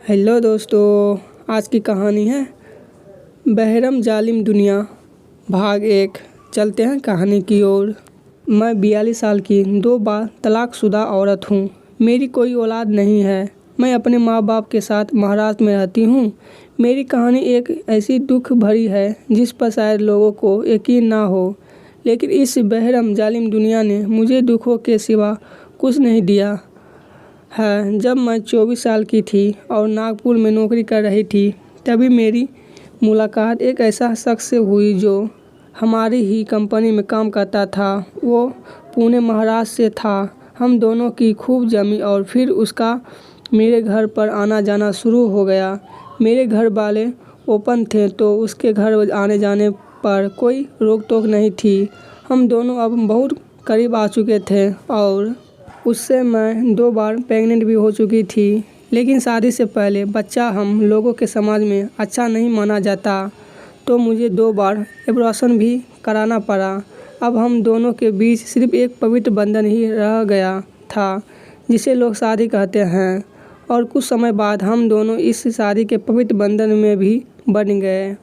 Hello दोस्तों, आज की कहानी है बेहरम जालिम दुनिया भाग 1। चलते हैं कहानी की ओर। मैं 42 साल की 2 बार तलाकशुदा औरत हूँ। मेरी कोई औलाद नहीं है। मैं अपने माँ बाप के साथ महाराष्ट्र में रहती हूँ। मेरी कहानी एक ऐसी दुख भरी है जिस पर शायद लोगों को यकीन ना हो, लेकिन इस बेहरम जालिम दुनिया ने मुझे दुखों के सिवा कुछ नहीं दिया है। जब मैं 24 साल की थी और नागपुर में नौकरी कर रही थी, तभी मेरी मुलाकात एक ऐसा शख्स से हुई जो हमारी ही कंपनी में काम करता था। वो पुणे महाराष्ट्र से था। हम दोनों की खूब जमी और फिर उसका मेरे घर पर आना जाना शुरू हो गया। मेरे घर वाले ओपन थे तो उसके घर आने जाने पर कोई रोक टोक नहीं थी। हम दोनों अब बहुत करीब आ चुके थे और उससे मैं 2 बार प्रेग्नेंट भी हो चुकी थी। लेकिन शादी से पहले बच्चा हम लोगों के समाज में अच्छा नहीं माना जाता, तो मुझे 2 बार एबॉर्शन भी कराना पड़ा। अब हम दोनों के बीच सिर्फ एक पवित्र बंधन ही रह गया था, जिसे लोग शादी कहते हैं। और कुछ समय बाद हम दोनों इस शादी के पवित्र बंधन में भी बन गए।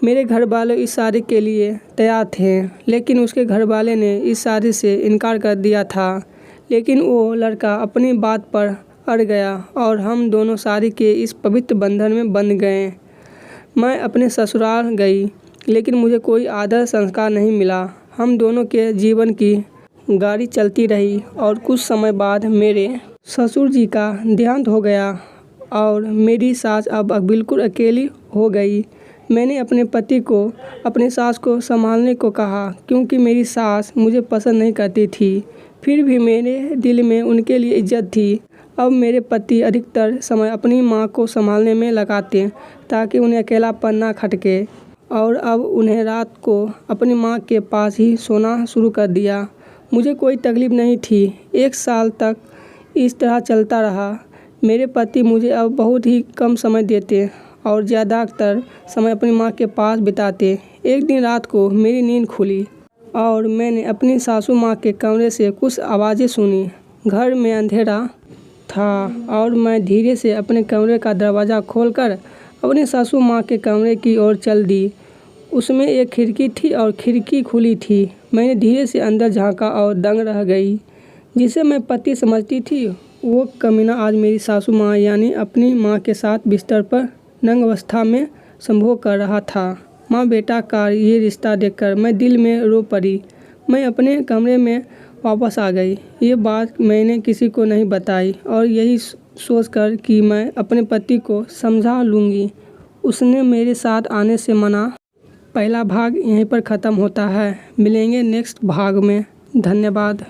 मेरे घर वाले इस शादी के लिए तैयार थे, लेकिन उसके घर वाले ने इस शादी से इनकार कर दिया था। लेकिन वो लड़का अपनी बात पर अड़ गया और हम दोनों शादी के इस पवित्र बंधन में बंध गए। मैं अपने ससुराल गई, लेकिन मुझे कोई आदर संस्कार नहीं मिला। हम दोनों के जीवन की गाड़ी चलती रही और कुछ समय बाद मेरे ससुर जी का देहांत हो गया और मेरी सास अब बिल्कुल अकेली हो गई। मैंने अपने पति को अपनी सास को संभालने को कहा, क्योंकि मेरी सास मुझे पसंद नहीं करती थी। फिर भी मेरे दिल में उनके लिए इज्जत थी। अब मेरे पति अधिकतर समय अपनी माँ को संभालने में लगाते ताकि उन्हें अकेलापन ना खटके, और अब उन्हें रात को अपनी माँ के पास ही सोना शुरू कर दिया। मुझे कोई तकलीफ नहीं थी। 1 साल तक इस तरह चलता रहा। मेरे पति मुझे अब बहुत ही कम समय देते और ज़्यादातर समय अपनी माँ के पास बिताते। एक दिन रात को मेरी नींद खुली और मैंने अपनी सासू माँ के कमरे से कुछ आवाज़ें सुनी। घर में अंधेरा था और मैं धीरे से अपने कमरे का दरवाज़ा खोलकर अपनी सासू माँ के कमरे की ओर चल दी। उसमें एक खिड़की थी और खिड़की खुली थी। मैंने धीरे से अंदर झांका और दंग रह गई। जिसे मैं पति समझती थी, वो कमीना आज मेरी सासू माँ यानी अपनी माँ के साथ बिस्तर पर नंग अवस्था में संभोग कर रहा था। माँ बेटा का ये रिश्ता देखकर मैं दिल में रो पड़ी। मैं अपने कमरे में वापस आ गई। ये बात मैंने किसी को नहीं बताई और यही सोचकर कि मैं अपने पति को समझा लूँगी, उसने मेरे साथ आने से मना। पहला भाग यहीं पर ख़त्म होता है। मिलेंगे नेक्स्ट भाग में। धन्यवाद।